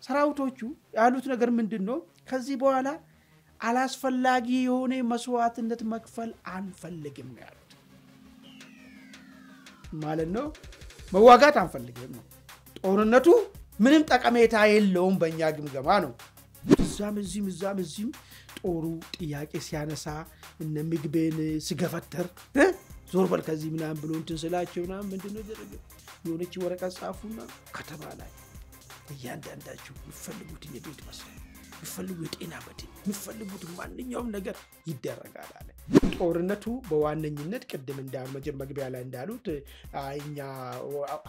ሰራዊቶቹ ያሉት ነገር ምንድነው ከዚህ በኋላ አላስፈላጊ የሆነ መስዋዕትነት መክፈል አንፈልግም ያሉት ማለት ነው መዋጋት አንፈልግም ነው ጦርነቱ ምንም ጠቀሜታ የለውም በእኛ ግምገማ ነው እዛም እዚህም ጦሩ ጥያቄ ሲያነሳ እነ ምግቤን ሲገፈተር ዞር በል ከዚህ ምናምን ብሎ እንትን ስላቸውና ምንድነው ደረገ የሆነች ወረቀት ጻፉና ከተማ ላይ እያንዳንዳችሁ ይፈልጉት የቤት መስሪያ ይፈልጉ የጤና በድን ይፈልጉት ማንኛውም ነገር ይደረጋል አለ ጦርነቱ በዋነኝነት ቅድም እንዳሉ መጀመሪያ ላይ እንዳሉት አይኛ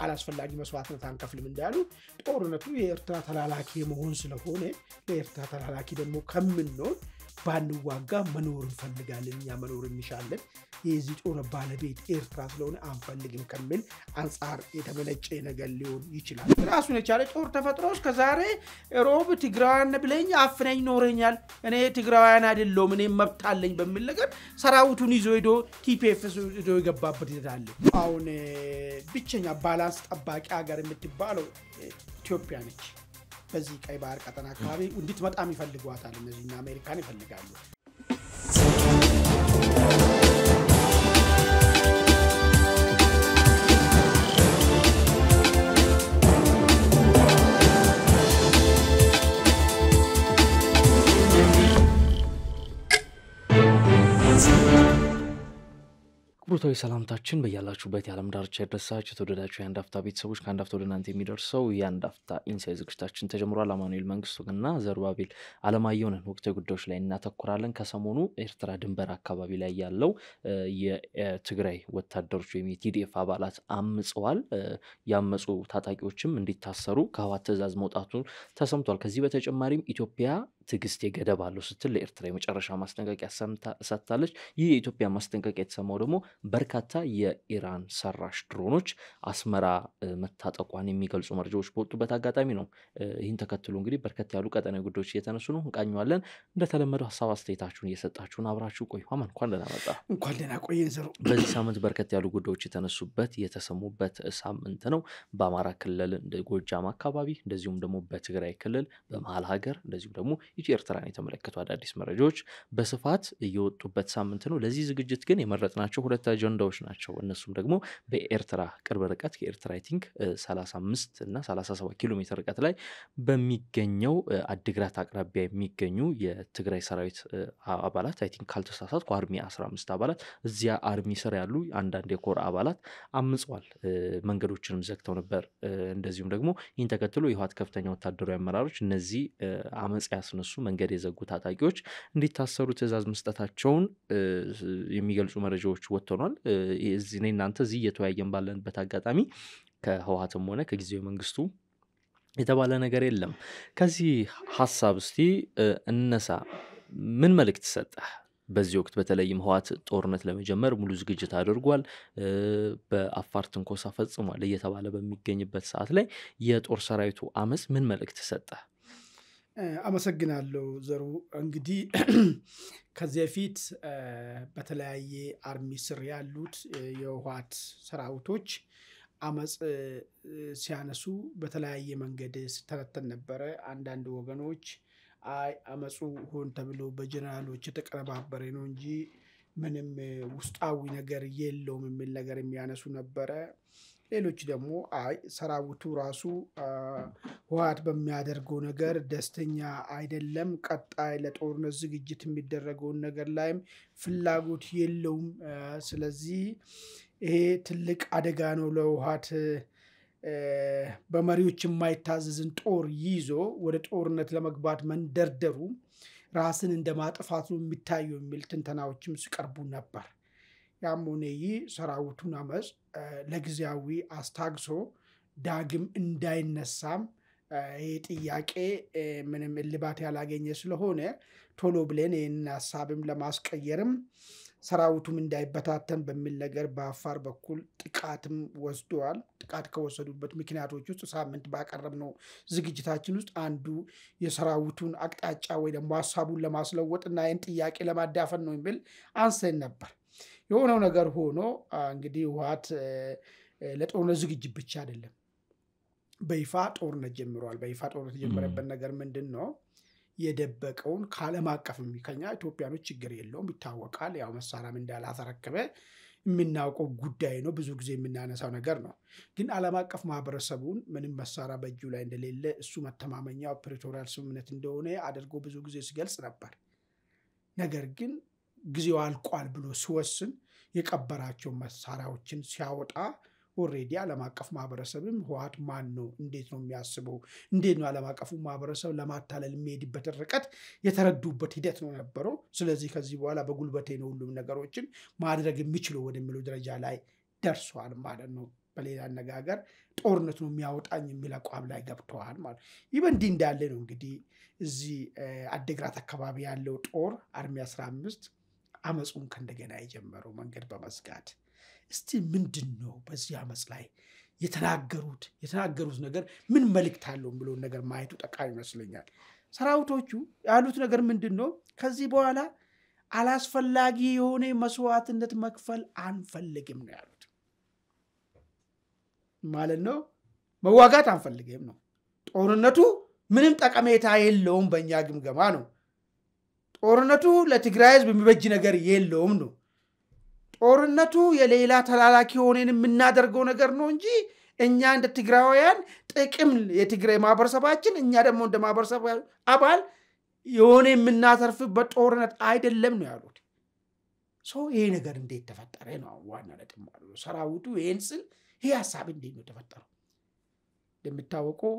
አላስፈላጊ መስዋዕትነት አንከፍልም እንዳሉ ጦርነቱ የኤርትራ ተላላኪ መሆን ስለሆነ ለኤርትራ ተላላኪ ደግሞ ከምንኖር ባንዋጋ መኖር እንፈልጋለን እኛ መኖር እንሻለን የዚህ ጦር ባለቤት ኤርትራ ስለሆነ አንፈልግም ከምን አንፃር የተመለጨ ነገር ሊሆን ይችላል ራሱን የቻለ ጦር ተፈጥሮስ ከዛሬ ሮብ ትግራዋን ብለኝ አፍነኝ ኖረኛል እኔ ትግራዋን አይደለም እኔ መብታለኝ በሚል ነገር ሰራዊቱን ይዞ ሄዶ ቲፒኤፍ ይዞ የገባበት ይላል አሁን ብቸኛ ባላንስ ጠባቂ ሀገር የምትባለው ኢትዮጵያ ነች በዚህ ቀይ ባህር ቀጠና አካባቢ እንድትመጣም ይፈልጓታል እነዚህና አሜሪካን ይፈልጋሉ ብሩታዊ ሰላምታችን በያላችሁበት የዓለም ዳርቻ ይድረሳችሁ ተወደዳችሁ የአንድ አፍታ ቤተሰቦች ከአንድ አፍታ ወደ እናንተ የሚደርሰው የአንድ አፍታ ኢንሳይድ ዝግጅታችን ተጀምሯል አማኑኤል መንግስቱና ዘሩባቤል አለማየሁን ወቅታዊ ጉዳዮች ላይ እናተኩራለን ከሰሞኑ ኤርትራ ድንበር አካባቢ ላይ ያለው የትግራይ ወታደሮች ወይም የቲዲኤፍ አባላት አምጸዋል ያመጹ ታጣቂዎችም እንዲታሰሩ ከህወሓት ትዕዛዝ መውጣቱን ተሰምቷል ከዚህ በተጨማሪም ኢትዮጵያ ትግስት የገደብ አለው ስትል ለኤርትራ የመጨረሻ ማስጠንቀቂያ ሰጥታለች ይህ የኢትዮጵያ ማስጠንቀቂያ የተሰማው ደግሞ በርካታ የኢራን ሰራሽ ድሮኖች አስመራ መታጠቋን የሚገልጹ መረጃዎች በወጡበት አጋጣሚ ነው ይህን ተከትሎ እንግዲህ በርካታ ያሉ ቀጠናዊ ጉዳዮች እየተነሱ ነው እንቃኛለን እንደተለመደው ሐሳብ አስተያየታችሁን እየሰጣችሁን አብራችሁ ቆዩ አማን እንኳን ደህና ቆየን ዘሩ በዚህ ሳምንት በርካታ ያሉ ጉዳዮች የተነሱበት የተሰሙበት ሳምንት ነው በአማራ ክልል እንደ ጎጃም አካባቢ እንደዚሁም ደግሞ በትግራይ ክልል በመሃል ሀገር እንደዚሁም ደግሞ ኢትዮጵያን የተመለከቱ አዳዲስ መረጃዎች በስፋት እየወጡበት ሳምንት ነው ለዚህ ዝግጅት ግን የመረጥናቸው ሁለት አጀንዳዎች ናቸው እነሱም ደግሞ በኤርትራ ቅርብ ርቀት ከኤርትራ አይ ቲንክ 35 እና 37 ኪሎ ሜትር ርቀት ላይ በሚገኘው አድግራት አቅራቢያ የሚገኙ የትግራይ ሰራዊት አባላት አይ ቲንክ ካልተሳሳትኩ አርሚ 15 አባላት እዚያ አርሚ ስር ያሉ አንዳንድ የኮር አባላት አምጸዋል መንገዶችንም ዘግተው ነበር እንደዚሁም ደግሞ ይህን ተከትሎ የህወሓት ከፍተኛ ወታደራዊ አመራሮች እነዚህ አመጽ ያስነሱ መንገድ የዘጉ ታጣቂዎች እንዲታሰሩ ትዕዛዝ መስጠታቸውን የሚገልጹ መረጃዎች ወጥተዋል እዚህ እናንተ እዚህ እየተወያየን ባለንበት አጋጣሚ ከህወሓትም ሆነ ከጊዜው መንግስቱ የተባለ ነገር የለም ከዚህ ሐሳብ እስቲ እነሳ ምን መልእክት ሰጠህ በዚህ ወቅት በተለይም ህወሓት ጦርነት ለመጀመር ሙሉ ዝግጅት አድርጓል በአፋር ትንኮሳ ፈጽሟል እየተባለ በሚገኝበት ሰዓት ላይ የጦር ሰራዊቱ አመጽ ምን መልእክት ሰጠህ አመሰግናለሁ ዘሩ እንግዲህ ከዚህ በፊት በተለያየ አርሚ ስር ያሉት የህወሓት ሰራዊቶች አመጽ ሲያነሱ በተለያየ መንገድ ስተረተን ነበር አንዳንድ ወገኖች አመጹ ሆን ተብሎ በጀነራሎች የተቀነባበረ ነው እንጂ ምንም ውስጣዊ ነገር የለውም የሚል ነገር የሚያነሱ ነበር ሌሎች ደግሞ ሰራዊቱ ራሱ ህወሓት በሚያደርገው ነገር ደስተኛ አይደለም ቀጣይ ለጦርነት ዝግጅት የሚደረገው ነገር ላይም ፍላጎት የለውም ስለዚህ ይሄ ትልቅ አደጋ ነው ለህወሓት በመሪዎች የማይታዘዝን ጦር ይዞ ወደ ጦርነት ለመግባት መንደርደሩ ራስን እንደማጥፋት ነው የሚታየው የሚል ትንተናዎችም ሲቀርቡ ነበር ያሞኔይ ሰራዊቱን አመጽ ለግዚያዊ አስታግሶ ዳግም እንዳይነሳም ጥያቄ ምንም እልባት ያላገኘ ስለሆነ ቶሎ ብለን ሐሳብም ለማስቀየርም ሰራዊቱም እንዳይበታተን በሚል ነገር በአፋር በኩል ጥቃትም ወስደዋል ጥቃት ከወሰዱበት ምክንያቶች ውስጥ ሳምንት ባቀረብነው ዝግጅታችን ውስጥ አንዱ የሰራዊቱን አቅጣጫ ወይ ደግሞ ሐሳቡን ለማስለወጥና ይህን ጥያቄ ለማዳፈን ነው የሚል አንስተን ነበር የሆነው ነገር ሆኖ እንግዲህ ህወሓት ለጦርነት ዝግጅት ብቻ አይደለም በይፋ ጦርነት ጀምሯል። በይፋ ጦርነት የጀመረበት ነገር ምንድን ነው? የደበቀውን ከዓለም አቀፍ ከኛ ኢትዮጵያኖች ችግር የለውም ይታወቃል። ያው መሳሪያም እንዳላተረከበ የምናውቀው ጉዳይ ነው። ብዙ ጊዜ የምናነሳው ነገር ነው። ግን ዓለም አቀፍ ማህበረሰቡን ምንም መሳሪያ በእጁ ላይ እንደሌለ እሱ መተማመኛው ፕሪቶሪያል ስምምነት እንደሆነ አድርጎ ብዙ ጊዜ ሲገልጽ ነበር። ነገር ግን ጊዜው አልቋል ብሎ ሲወስን የቀበራቸው መሳሪያዎችን ሲያወጣ ኦሬዲ ዓለም አቀፍ ማህበረሰብም ህወሓት ማን ነው? እንዴት ነው የሚያስበው? እንዴት ነው ዓለም አቀፉ ማህበረሰብ ለማታለል የሚሄድበት ርቀት የተረዱበት ሂደት ነው ነበረው። ስለዚህ ከዚህ በኋላ በጉልበቴ ነው ሁሉም ነገሮችን ማድረግ የሚችለው ወደሚለው ደረጃ ላይ ደርሷል ማለት ነው። በሌላ አነጋገር ጦርነት ነው የሚያወጣኝ የሚል አቋም ላይ ገብተዋል ማለት። ይህ በእንዲህ እንዳለ ነው እንግዲህ እዚህ አዲግራት አካባቢ ያለው ጦር አርሚ 15 አመፁን ከእንደገና የጀመረው መንገድ በመዝጋት እስቲ ምንድን ነው በዚህ አመፅ ላይ የተናገሩት ነገር ምን መልእክት አለው ብሎ ነገር ማየቱ ጠቃሚ ይመስለኛል። ሰራዊቶቹ ያሉት ነገር ምንድን ነው? ከዚህ በኋላ አላስፈላጊ የሆነ መስዋዕትነት መክፈል አንፈልግም ነው ያሉት ማለት ነው። መዋጋት አንፈልግም ነው። ጦርነቱ ምንም ጠቀሜታ የለውም በእኛ ግምገማ ነው። ጦርነቱ ለትግራይ ህዝብ የሚበጅ ነገር የለውም ነው። ጦርነቱ የሌላ ተላላኪ ሆነን የምናደርገው ነገር ነው እንጂ እኛ እንደ ትግራውያን ጥቅም የትግራይ ማህበረሰባችን እኛ ደግሞ እንደ ማህበረሰብ አባል የሆነ የምናተርፍበት ጦርነት አይደለም ነው ያሉት። ይሄ ነገር እንዴት ተፈጠረ ነው ዋና ነጥብ ማለት ነው። ሰራዊቱ ይሄን ስል ይሄ ሐሳብ እንዴት ነው ተፈጠረው? እንደምታወቀው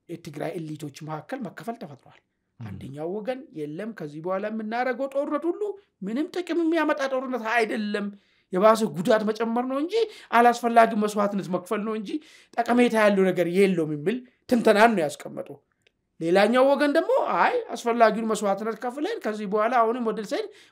የትግራይ ኤሊቶች መካከል መከፈል ተፈጥሯል። አንደኛው ወገን የለም ከዚህ በኋላ የምናደርገው ጦርነት ሁሉ ምንም ጥቅም የሚያመጣ ጦርነት አይደለም፣ የባሰ ጉዳት መጨመር ነው እንጂ አላስፈላጊ መስዋዕትነት መክፈል ነው እንጂ ጠቀሜታ ያለው ነገር የለውም የሚል ትንተናን ነው ያስቀመጡ። ሌላኛው ወገን ደግሞ አይ አስፈላጊውን መስዋዕትነት ከፍለን ከዚህ በኋላ አሁንም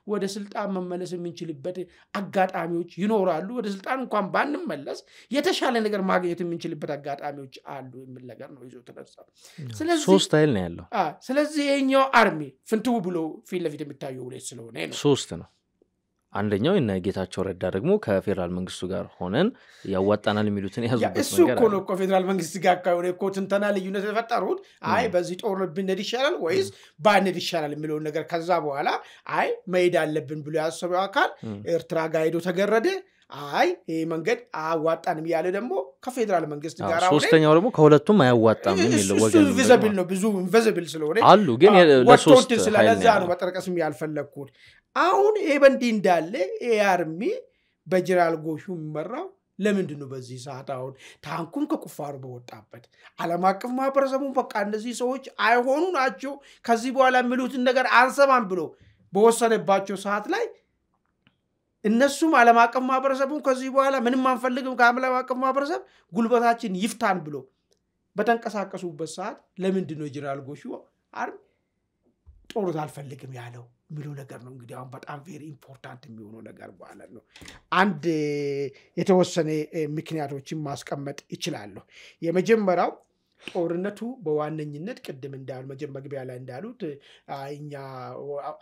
ወደ ስልጣን መመለስ የምንችልበት አጋጣሚዎች ይኖራሉ፣ ወደ ስልጣን እንኳን ባንመለስ የተሻለ ነገር ማግኘት የምንችልበት አጋጣሚዎች አሉ የሚል ነገር ነው ይዞ ተነሳው። ስለዚህ ሶስት ኃይል ነው ያለው። ስለዚህ የኛው አርሚ ፍንትው ብሎ ፊት ለፊት የሚታየው ሁለት ስለሆነ ነው ሶስት ነው። አንደኛው እና ጌታቸው ረዳ ደግሞ ከፌደራል መንግስቱ ጋር ሆነን ያዋጣናል የሚሉትን ያዙበት ነገር እሱ እኮ ነው ከፌደራል መንግስት ጋር ካውኔ እኮ ትንተና ልዩነት የተፈጠሩት። አይ በዚህ ጦርነት ብንሄድ ይሻላል ወይስ ባንሄድ ይሻላል የሚለው ነገር ከዛ በኋላ አይ መሄድ አለብን ብሎ ያሰበው አካል ኤርትራ ጋር ሄዶ ተገረደ። አይ ይሄ መንገድ አዋጣንም ያለ ደግሞ ከፌደራል መንግስት ጋር አሁን ሶስተኛው ደግሞ ከሁለቱም አያዋጣም የሚለው ወገን ነው። ቪዚብል ነው ብዙ ኢንቪዚብል ስለሆነ አሉ ግን ለሶስት ስለዛ ነው መጠረቀስም ያልፈለኩት። አሁን ይሄ በእንዲህ እንዳለ አርሚ በጀነራል ጎሹ የሚመራው ለምንድን ነው በዚህ ሰዓት አሁን ታንኩም ከቁፋሩ በወጣበት ዓለም አቀፍ ማህበረሰቡን በቃ እነዚህ ሰዎች አይሆኑ ናቸው ከዚህ በኋላ የሚሉትን ነገር አንሰማም ብሎ በወሰነባቸው ሰዓት ላይ እነሱም ዓለም አቀፍ ማህበረሰቡን ከዚህ በኋላ ምንም አንፈልግም ከዓለም አቀፍ ማህበረሰብ ጉልበታችን ይፍታን ብሎ በተንቀሳቀሱበት ሰዓት ለምንድን ነው ጀነራል ጎሹ አርሚ ጦርነት አልፈልግም ያለው የሚለው ነገር ነው። እንግዲህ አሁን በጣም ቬሪ ኢምፖርታንት የሚሆነው ነገር ማለት ነው። አንድ የተወሰነ ምክንያቶችን ማስቀመጥ ይችላለሁ። የመጀመሪያው ጦርነቱ በዋነኝነት ቅድም እንዳሉ መግቢያ ላይ እንዳሉት እኛ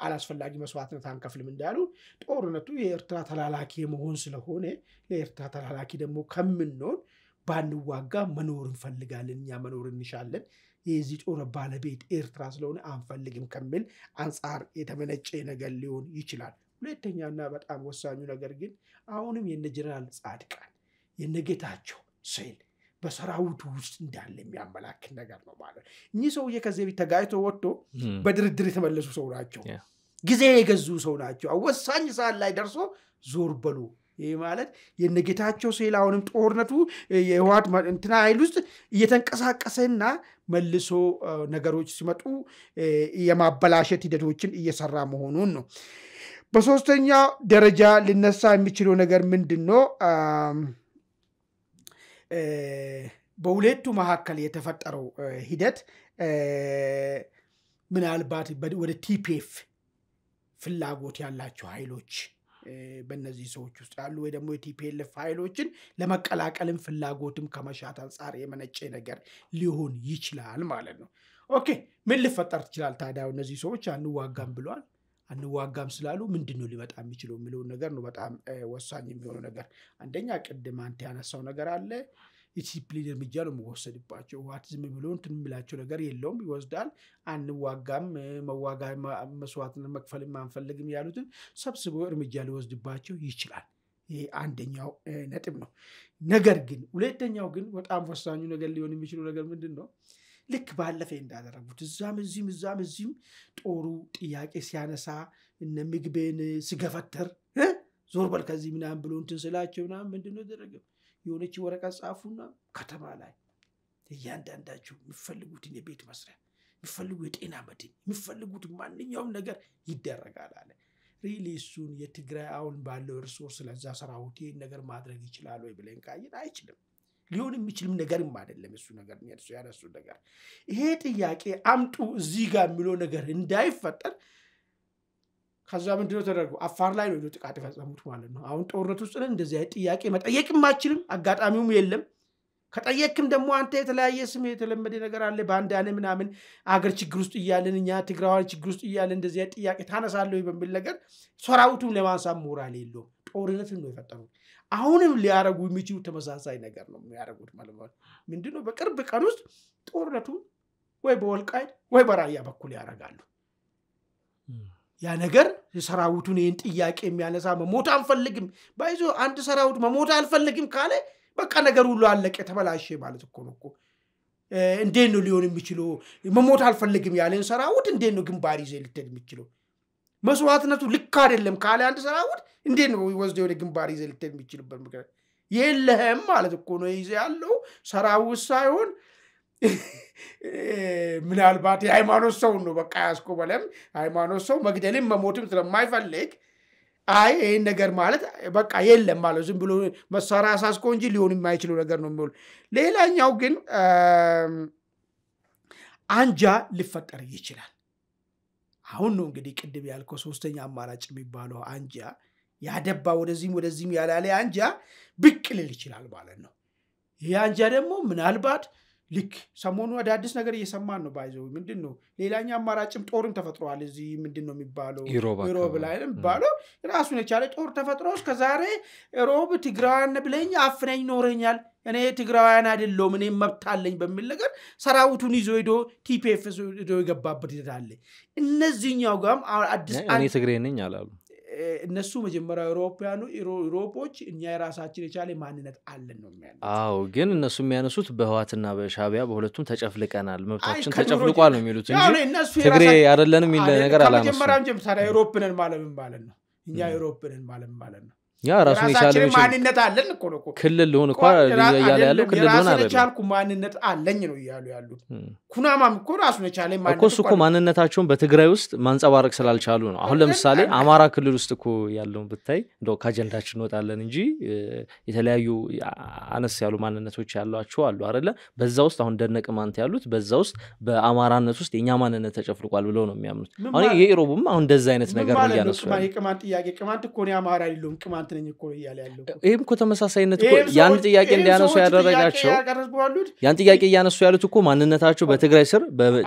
አላስፈላጊ መስዋዕትነት አንከፍልም እንዳሉት ጦርነቱ የኤርትራ ተላላኪ መሆን ስለሆነ ለኤርትራ ተላላኪ ደግሞ ከምንሆን ባንዋጋ መኖር እንፈልጋለን፣ እኛ መኖር እንሻለን፣ የዚህ ጦር ባለቤት ኤርትራ ስለሆነ አንፈልግም ከሚል አንጻር የተመነጨ ነገር ሊሆን ይችላል። ሁለተኛና በጣም ወሳኙ ነገር ግን አሁንም የነ ጀነራል ጻድቃን የነ ጌታቸው ሰይል በሰራዊቱ ውስጥ እንዳለ የሚያመላክት ነገር ነው ማለት። እኚህ ሰውዬ ከዚህ ቤት ተጋይቶ ወጥቶ በድርድር የተመለሱ ሰው ናቸው፣ ጊዜ የገዙ ሰው ናቸው። ወሳኝ ሰዓት ላይ ደርሶ ዞር በሉ ይሄ ማለት የነጌታቸው ሰይል አሁንም ጦርነቱ የህወሓት እንትና ኃይል ውስጥ እየተንቀሳቀሰና መልሶ ነገሮች ሲመጡ የማበላሸት ሂደቶችን እየሰራ መሆኑን ነው። በሶስተኛ ደረጃ ሊነሳ የሚችለው ነገር ምንድነው? በሁለቱ መካከል የተፈጠረው ሂደት ምናልባት ወደ ቲፒኤፍ ፍላጎት ያላቸው ኃይሎች በእነዚህ ሰዎች ውስጥ ያሉ ወይ ደግሞ የቲፒኤልኤፍ ኃይሎችን ለመቀላቀልም ፍላጎትም ከመሻት አንጻር የመነጨ ነገር ሊሆን ይችላል ማለት ነው። ኦኬ ምን ሊፈጠር ይችላል ታዲያ? እነዚህ ሰዎች አንዋጋም ብለዋል። አንዋጋም ስላሉ ምንድነው ሊመጣ የሚችለው የሚለው ነገር ነው በጣም ወሳኝ የሚሆነው ነገር። አንደኛ ቅድም አንተ ያነሳው ነገር አለ። ዲሲፕሊን እርምጃ ነው የሚወሰድባቸው። ህወሓት ዝም ብሎ እንትን የሚላቸው ነገር የለውም፣ ይወስዳል። አንዋጋም፣ መዋጋ መስዋዕትነት መክፈልም አንፈልግም ያሉትን ሰብስቦ እርምጃ ሊወስድባቸው ይችላል። ይሄ አንደኛው ነጥብ ነው። ነገር ግን ሁለተኛው ግን በጣም ወሳኙ ነገር ሊሆን የሚችለው ነገር ምንድን ነው? ልክ ባለፈ እንዳደረጉት እዛም እዚህም ጦሩ ጥያቄ ሲያነሳ እነ ምግቤን ሲገፈተር ዞር በል ከዚህ ምናምን ብሎ እንትን ስላቸው ምናምን ምንድን ነው ያደረገው? የሆነች ወረቀት ጻፉና ከተማ ላይ እያንዳንዳችሁ የሚፈልጉትን የቤት መስሪያ፣ የሚፈልጉ የጤና መድን፣ የሚፈልጉት ማንኛውም ነገር ይደረጋል አለ። ሪሊ እሱን የትግራይ አሁን ባለው ሪሶርስ ስለዛ ሰራዊት ይህን ነገር ማድረግ ይችላል ወይ ብለን ካየን አይችልም። ሊሆን የሚችልም ነገርም አይደለም። እሱ ነገር ያነሱ ነገር ይሄ ጥያቄ አምጡ እዚህ ጋር የሚለው ነገር እንዳይፈጠር ከዛ ምንድነው ተደርጎ አፋር ላይ ነው ጥቃት የፈጸሙት ማለት ነው። አሁን ጦርነት ውስጥ ነን፣ እንደዚህ አይነት ጥያቄ መጠየቅም አችልም፣ አጋጣሚውም የለም። ከጠየቅም ደግሞ አንተ የተለያየ ስም የተለመደ ነገር አለ ባንዳ ነህ ምናምን አገር ችግር ውስጥ እያለን እኛ ትግራዋን ችግር ውስጥ እያለን እንደዚህ አይነት ጥያቄ ታነሳለህ በሚል ነገር ሰራዊቱን ለማንሳት ሞራል የለውም። ጦርነትን ነው የፈጠሩት። አሁንም ሊያረጉ የሚችሉ ተመሳሳይ ነገር ነው የሚያረጉት ማለት ነው። ምንድነው በቅርብ ቀን ውስጥ ጦርነቱ ወይ በወልቃይት ወይ በራያ በኩል ያረጋሉ። ያ ነገር ሰራዊቱን ይህን ጥያቄ የሚያነሳ መሞት አንፈልግም ባይዞ አንድ ሰራዊት መሞት አልፈልግም ካለ በቃ ነገር ሁሉ አለቀ ተበላሸ ማለት እኮ ነው እኮ። እንዴት ነው ሊሆን የሚችለው? መሞት አልፈልግም ያለን ሰራዊት እንዴት ነው ግንባር ይዘህ ልትሄድ የሚችለው? መስዋዕትነቱ ልክ አይደለም ካለ አንድ ሰራዊት እንዴት ነው ወስደው ወደ ግንባር ይዘህ ልትሄድ የሚችልበት ምክንያት የለህም ማለት እኮ ነው። ይዘህ ያለው ሰራዊት ሳይሆን ምናልባት የሃይማኖት ሰው ነው በቃ ያስቆበለም ሃይማኖት ሰው መግደልም መሞትም ስለማይፈልግ አይ ይሄን ነገር ማለት በቃ የለም ማለት ዝም ብሎ መሳሪያ አሳስቆ እንጂ ሊሆን የማይችለው ነገር ነው የሚሆነው። ሌላኛው ግን አንጃ ሊፈጠር ይችላል። አሁን ነው እንግዲህ ቅድም ያልከው ሶስተኛ አማራጭ የሚባለው አንጃ ያደባ ወደዚህም ያላለ አንጃ ብቅ ሊል ይችላል ማለት ነው። ይሄ አንጃ ደግሞ ምናልባት ልክ ሰሞኑ አዳዲስ ነገር እየሰማን ነው ባይዘው ምንድነው ሌላኛ አማራጭም ጦርም ተፈጥሯል። እዚህ ምንድነው የሚባለው ኢሮብ ላይ የሚባለው ራሱን የቻለ ጦር ተፈጥሮ እስከዛሬ ኢሮብ ትግራዋን ብለኝ አፍነኝ ኖረኛል እኔ ትግራዋን አይደለም እኔ መብት አለኝ በሚል ነገር ሰራዊቱን ይዞ ሄዶ ቲፒኤፍ ሄዶ የገባበት ይላል። እነዚህኛው ጋም አዲስ እኔ ትግሬ ነኝ አላሉ እነሱ መጀመሪያ ኢሮፖች እኛ የራሳችን የቻለ ማንነት አለን ነው የሚያነሱት። አዎ ግን እነሱ የሚያነሱት በህዋትና በሻቢያ በሁለቱም ተጨፍልቀናል መብታችን ተጨፍልቋል ነው የሚሉት እንጂ ትግሬ አይደለንም የሚል ነገር አላነሱ። መጀመሪያም ጀምታዳ ኢሮፕነን ማለት ነው እኛ ኢሮፕነን ማለት ነው። ያ ራሱን ይቻላል ማንነት አለን እኮ ነው ክልል ሊሆን እንኳን ያለው ክልል ሆነ አይደለም ቻልኩ ማንነት አለኝ ነው ያሉት። ኩናማም እኮ ራሱን ይቻላል ማንነት እኮ ማንነታቸውን በትግራይ ውስጥ ማንጸባረቅ ስላልቻሉ ነው። አሁን ለምሳሌ አማራ ክልል ውስጥ እኮ ያለው ብታይ እንደው ካጀንዳችን እንወጣለን እንጂ የተለያዩ አነስ ያሉ ማንነቶች ያሏቸው አሉ አይደለ? በዛ ውስጥ አሁን ደነቅማንት ያሉት በዛ ውስጥ በአማራነት ውስጥ የኛ ማንነት ተጨፍልቋል ብለው ነው የሚያምኑት። አሁን የኢሮብም አሁን እንደዛ አይነት ነገር ነው ያነሱ። የቅማንት ጥያቄ ቅማንት እኮ ነው አማራ አይደለም ቅማንት ነኝ እኮ ይያለ ያለው ይሄም እኮ ተመሳሳይነት እኮ ያን ጥያቄ እንዲያነሱ ያደረጋቸው ያን ጥያቄ ያነሱ ያሉት እኮ ማንነታቸው በትግራይ ስር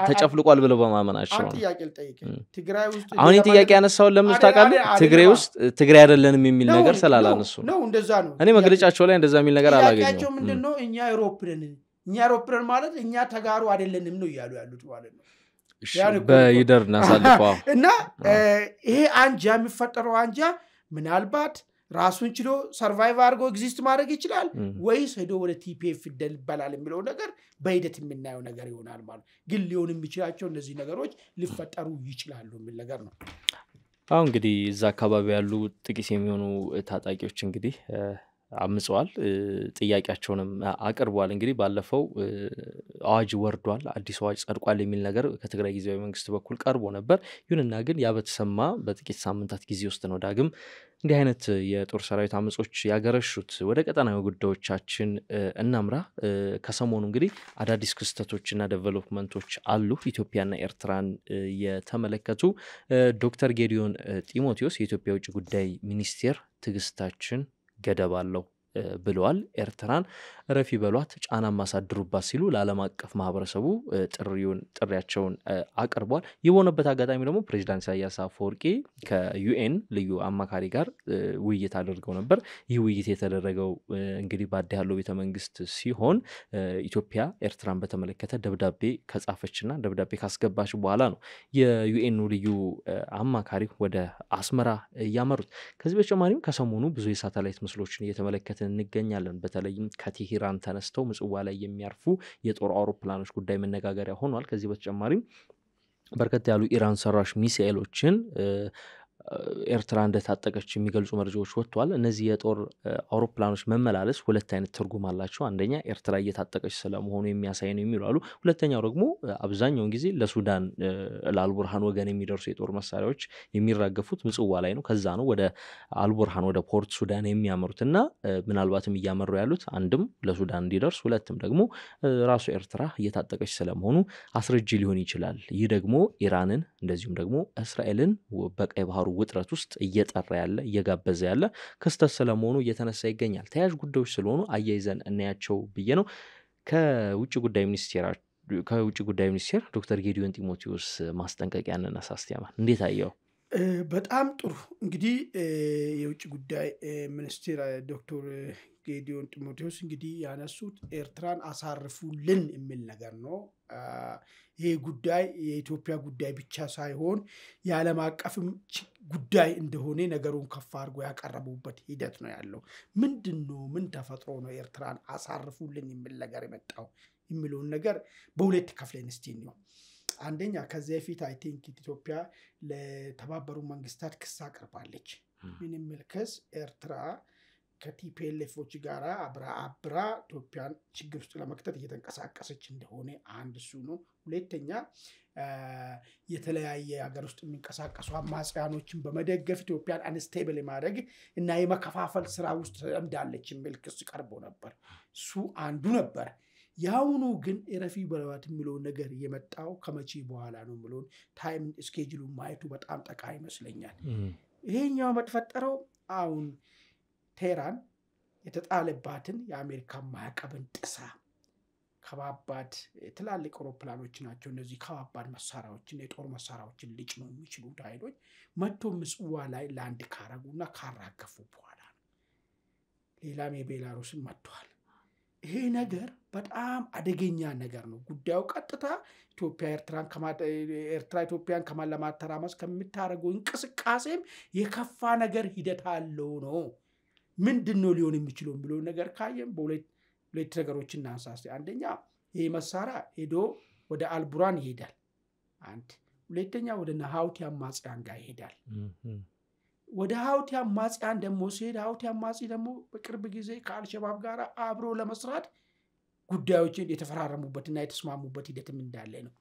ተጨፍልቋል ብለው በማመናቸው ነው። ጥያቄ ልጠይቅ ትግራይ ውስጥ አሁን ጥያቄ ያነሳው ለምን ታውቃለህ? ትግራይ ውስጥ ትግራይ አይደለንም የሚል ነገር ስላላነሱ ነው እንደዛ ነው። እኔ መግለጫቸው ላይ እንደዛ የሚል ነገር አላገኘሁም። ምንድነው እኛ ኢሮፕነን ማለት እኛ ተጋሩ አይደለንም ነው ያሉት ማለት ነው። በይደርና ሳልፈው እና ይሄ አንጃ የሚፈጠረው አንጃ ምናልባት ራሱን ችሎ ሰርቫይቭ አድርጎ ኤግዚስት ማድረግ ይችላል ወይስ ሄዶ ወደ ቲፒኤፍ ይደልባላል የሚለው ነገር በሂደት የምናየው ነገር ይሆናል ማለት ግን ሊሆን የሚችላቸው እነዚህ ነገሮች ሊፈጠሩ ይችላሉ የሚል ነገር ነው። አሁን እንግዲህ እዛ አካባቢ ያሉ ጥቂት የሚሆኑ ታጣቂዎች እንግዲህ አምጽዋል ጥያቄያቸውንም አቅርቧል። እንግዲህ ባለፈው አዋጅ ወርዷል አዲስ አዋጅ ጸድቋል የሚል ነገር ከትግራይ ጊዜያዊ መንግስት በኩል ቀርቦ ነበር። ይሁንና ግን ያበተሰማ በጥቂት ሳምንታት ጊዜ ውስጥ ነው ዳግም እንዲህ አይነት የጦር ሰራዊት አመጾች ያገረሹት። ወደ ቀጠናዊ ጉዳዮቻችን እናምራ። ከሰሞኑ እንግዲህ አዳዲስ ክስተቶችና ዴቨሎፕመንቶች አሉ ኢትዮጵያና ኤርትራን የተመለከቱ። ዶክተር ጌዲዮን ጢሞቴዎስ የኢትዮጵያ ውጭ ጉዳይ ሚኒስቴር ትግስታችን ገደብ አለው ብለዋል። ኤርትራን ረፊ በሏት ጫና ማሳድሩባት ሲሉ ለዓለም አቀፍ ማህበረሰቡ ጥሪያቸውን አቅርቧል። የሆነበት አጋጣሚ ደግሞ ፕሬዚዳንት ኢሳያስ አፈወርቂ ከዩኤን ልዩ አማካሪ ጋር ውይይት አድርገው ነበር። ይህ ውይይት የተደረገው እንግዲህ በአዲ ያለው ቤተ መንግስት ሲሆን ኢትዮጵያ ኤርትራን በተመለከተ ደብዳቤ ከጻፈችና ደብዳቤ ካስገባች በኋላ ነው የዩኤን ልዩ አማካሪ ወደ አስመራ ያመሩት። ከዚህ በተጨማሪም ከሰሞኑ ብዙ የሳተላይት ምስሎችን እየተመለከትን እንገኛለን። በተለይም ከቴሄራን ተነስተው ምጽዋ ላይ የሚያርፉ የጦር አውሮፕላኖች ጉዳይ መነጋገሪያ ሆኗል። ከዚህ በተጨማሪም በርከት ያሉ ኢራን ሰራሽ ሚሳኤሎችን ኤርትራ እንደታጠቀች የሚገልጹ መረጃዎች ወጥተዋል። እነዚህ የጦር አውሮፕላኖች መመላለስ ሁለት አይነት ትርጉም አላቸው። አንደኛ ኤርትራ እየታጠቀች ስለመሆኑ የሚያሳይ ነው የሚሉ አሉ። ሁለተኛው ደግሞ አብዛኛውን ጊዜ ለሱዳን ለአልቡርሃን ወገን የሚደርሱ የጦር መሳሪያዎች የሚራገፉት ምጽዋ ላይ ነው። ከዛ ነው ወደ አልቡርሃን ወደ ፖርት ሱዳን የሚያመሩትና ምናልባትም እያመሩ ያሉት አንድም ለሱዳን እንዲደርስ፣ ሁለትም ደግሞ ራሱ ኤርትራ እየታጠቀች ስለመሆኑ አስረጅ ሊሆን ይችላል። ይህ ደግሞ ኢራንን እንደዚሁም ደግሞ እስራኤልን በቀይ ባህሩ ውጥረት ውስጥ እየጠራ ያለ እየጋበዘ ያለ ክስተት ስለመሆኑ እየተነሳ ይገኛል። ተያያዥ ጉዳዮች ስለሆኑ አያይዘን እናያቸው ብዬ ነው። ከውጭ ጉዳይ ሚኒስቴር ዶክተር ጌዲዮን ጢሞቴዎስ ማስጠንቀቂያ እንነሳ። አስቲያማን እንዴት አየው? በጣም ጥሩ። እንግዲህ የውጭ ጉዳይ ሚኒስቴር ዶክተር ጌዲዮን ጢሞቴዎስ እንግዲህ ያነሱት ኤርትራን አሳርፉልን የሚል ነገር ነው። ይሄ ጉዳይ የኢትዮጵያ ጉዳይ ብቻ ሳይሆን የዓለም አቀፍም ጉዳይ እንደሆነ ነገሩን ከፍ አድርጎ ያቀረቡበት ሂደት ነው ያለው። ምንድነው ምን ተፈጥሮ ነው ኤርትራን አሳርፉልን የሚል ነገር የመጣው የሚለውን ነገር በሁለት ከፍለን እስቲ ነው። አንደኛ ከዚህ በፊት አይ ቲንክ ኢትዮጵያ ለተባበሩ መንግስታት ክስ አቅርባለች። ምን የሚል ክስ? ኤርትራ ከቲፒኤልኤፎች ጋር አብራ ኢትዮጵያን ችግር ውስጥ ለመክተት እየተንቀሳቀሰች እንደሆነ አንድ እሱ ነው። ሁለተኛ የተለያየ ሀገር ውስጥ የሚንቀሳቀሱ አማጽያኖችን በመደገፍ ኢትዮጵያን አንስቴብል ማድረግ እና የመከፋፈል ስራ ውስጥ ተጠምዳለች የሚል ክስ ቀርቦ ነበር። እሱ አንዱ ነበር። ያውኑ ግን ረፊ በሏት የሚለው ነገር የመጣው ከመቼ በኋላ ነው የሚለውን ታይም ስኬጁሉን ማየቱ በጣም ጠቃሚ ይመስለኛል። ይሄኛው መተፈጠረው አሁን ቴህራን የተጣለባትን የአሜሪካ ማዕቀብን ጥሳ ከባባድ ትላልቅ አውሮፕላኖች ናቸው እነዚህ ከባባድ መሳሪያዎችን የጦር መሳሪያዎችን ሊጭኑ የሚችሉ ኃይሎች መጥቶ ምጽዋ ላይ ላንድ ካረጉና ካራገፉ በኋላ ሌላም የቤላሩስን መጥቷል። ይሄ ነገር በጣም አደገኛ ነገር ነው። ጉዳዩ ቀጥታ ኤርትራ ኢትዮጵያን ለማተራመስ ከምታደርገው እንቅስቃሴም የከፋ ነገር ሂደት አለው ነው። ምንድነው ሊሆን የሚችለው ብሎ ነገር ካየም በሁለት ነገሮችን እናንሳስ። አንደኛ ይሄ መሳሪያ ሄዶ ወደ አልቡራን ይሄዳል። አንድ ሁለተኛ ወደ ናሃውቲ አማጽያን ጋር ይሄዳል። ወደ ሃውቲ አማጽያን ደግሞ ሲሄድ ሃውቲ አማጺ ደግሞ በቅርብ ጊዜ ከአልሸባብ ጋር አብሮ ለመስራት ጉዳዮችን የተፈራረሙበትና የተስማሙበት ሂደትም እንዳለ ነው።